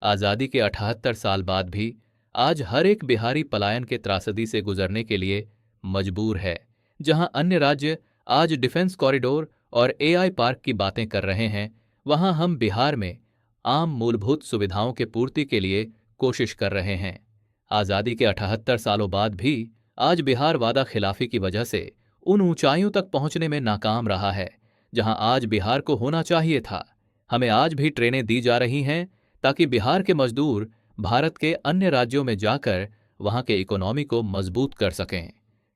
आज़ादी के 78 साल बाद भी आज हर एक बिहारी पलायन के त्रासदी से गुजरने के लिए मजबूर है। जहां अन्य राज्य आज डिफेंस कॉरिडोर और एआई पार्क की बातें कर रहे हैं, वहां हम बिहार में आम मूलभूत सुविधाओं के पूर्ति के लिए कोशिश कर रहे हैं। आज़ादी के 78 सालों बाद भी आज बिहार वादा खिलाफी की वजह से उन ऊंचाइयों तक पहुंचने में नाकाम रहा है जहां आज बिहार को होना चाहिए था। हमें आज भी ट्रेनें दी जा रही हैं ताकि बिहार के मजदूर भारत के अन्य राज्यों में जाकर वहां के इकोनॉमी को मजबूत कर सकें।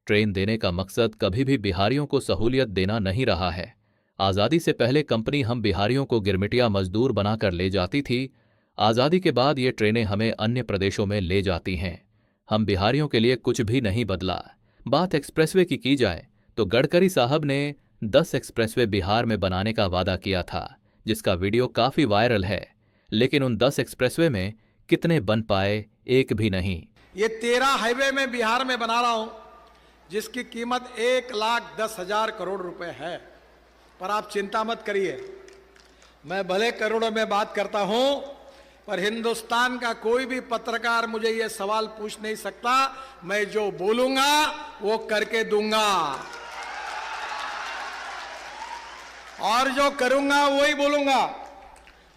ट्रेन देने का मकसद कभी भी बिहारियों को सहूलियत देना नहीं रहा है। आज़ादी से पहले कंपनी हम बिहारियों को गिरमिटिया मजदूर बनाकर ले जाती थी। आज़ादी के बाद ये ट्रेनें हमें अन्य प्रदेशों में ले जाती हैं। हम बिहारियों के लिए कुछ भी नहीं बदला। बात एक्सप्रेसवे की जाए तो गडकरी साहब ने 10 एक्सप्रेसवे बिहार में बनाने का वादा किया था, जिसका वीडियो काफी वायरल है। लेकिन उन 10 एक्सप्रेसवे में कितने बन पाए? एक भी नहीं। ये 13 हाईवे में बिहार में बना रहा हूं, जिसकी कीमत 1,10,000 करोड़ रुपए है। पर आप चिंता मत करिए, मैं भले करोड़ों में बात करता हूं, पर हिंदुस्तान का कोई भी पत्रकार मुझे ये सवाल पूछ नहीं सकता। मैं जो बोलूंगा वो करके दूंगा, और जो करूंगा वही बोलूंगा।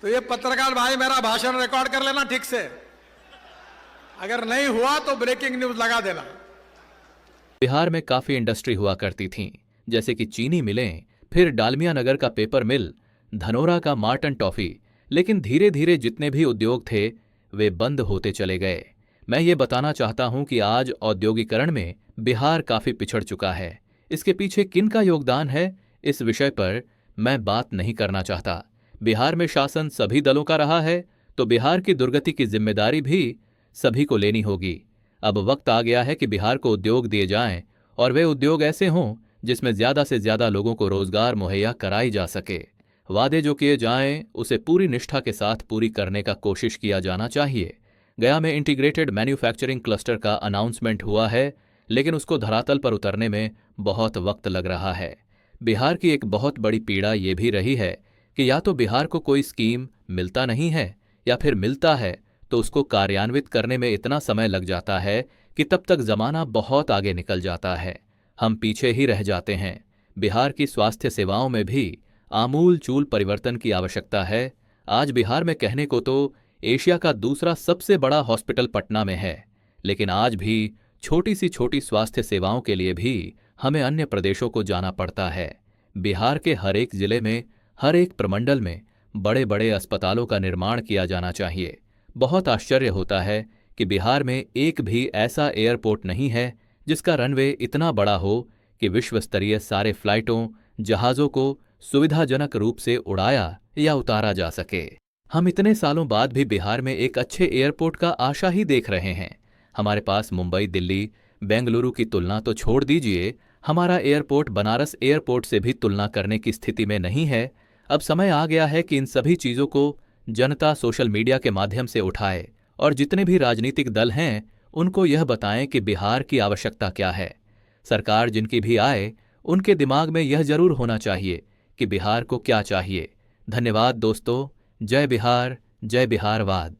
तो ये पत्रकार भाई मेरा भाषण रिकॉर्ड कर लेना ठीक से, अगर नहीं हुआ तो ब्रेकिंग न्यूज लगा देना। बिहार में काफी इंडस्ट्री हुआ करती थीं, जैसे कि चीनी मिलें, फिर डालमिया नगर का पेपर मिल, धनोरा का मार्टन टॉफी। लेकिन धीरे धीरे जितने भी उद्योग थे वे बंद होते चले गए। मैं ये बताना चाहता हूं कि आज औद्योगिकरण में बिहार काफी पिछड़ चुका है। इसके पीछे किन का योगदान है, इस विषय पर मैं बात नहीं करना चाहता। बिहार में शासन सभी दलों का रहा है, तो बिहार की दुर्गति की जिम्मेदारी भी सभी को लेनी होगी। अब वक्त आ गया है कि बिहार को उद्योग दिए जाएं, और वे उद्योग ऐसे हों जिसमें ज्यादा से ज्यादा लोगों को रोजगार मुहैया कराई जा सके। वादे जो किए जाएं उसे पूरी निष्ठा के साथ पूरी करने का कोशिश किया जाना चाहिए। गया में इंटीग्रेटेड मैन्युफैक्चरिंग क्लस्टर का अनाउंसमेंट हुआ है, लेकिन उसको धरातल पर उतरने में बहुत वक्त लग रहा है। बिहार की एक बहुत बड़ी पीड़ा ये भी रही है कि या तो बिहार को कोई स्कीम मिलता नहीं है, या फिर मिलता है तो उसको कार्यान्वित करने में इतना समय लग जाता है कि तब तक जमाना बहुत आगे निकल जाता है। हम पीछे ही रह जाते हैं। बिहार की स्वास्थ्य सेवाओं में भी आमूल चूल परिवर्तन की आवश्यकता है। आज बिहार में कहने को तो एशिया का दूसरा सबसे बड़ा हॉस्पिटल पटना में है, लेकिन आज भी छोटी सी छोटी स्वास्थ्य सेवाओं के लिए भी हमें अन्य प्रदेशों को जाना पड़ता है। बिहार के हर एक जिले में, हर एक प्रमंडल में बड़े बड़े अस्पतालों का निर्माण किया जाना चाहिए। बहुत आश्चर्य होता है कि बिहार में एक भी ऐसा एयरपोर्ट नहीं है जिसका रनवे इतना बड़ा हो कि विश्व स्तरीय सारे फ्लाइटों, जहाज़ों को सुविधाजनक रूप से उड़ाया या उतारा जा सके। हम इतने सालों बाद भी बिहार में एक अच्छे एयरपोर्ट का आशा ही देख रहे हैं। हमारे पास मुंबई, दिल्ली, बेंगलुरु की तुलना तो छोड़ दीजिए, हमारा एयरपोर्ट बनारस एयरपोर्ट से भी तुलना करने की स्थिति में नहीं है। अब समय आ गया है कि इन सभी चीज़ों को जनता सोशल मीडिया के माध्यम से उठाए, और जितने भी राजनीतिक दल हैं उनको यह बताएं कि बिहार की आवश्यकता क्या है। सरकार जिनकी भी आए, उनके दिमाग में यह जरूर होना चाहिए कि बिहार को क्या चाहिए। धन्यवाद दोस्तों। जय बिहार, जय बिहारवाद।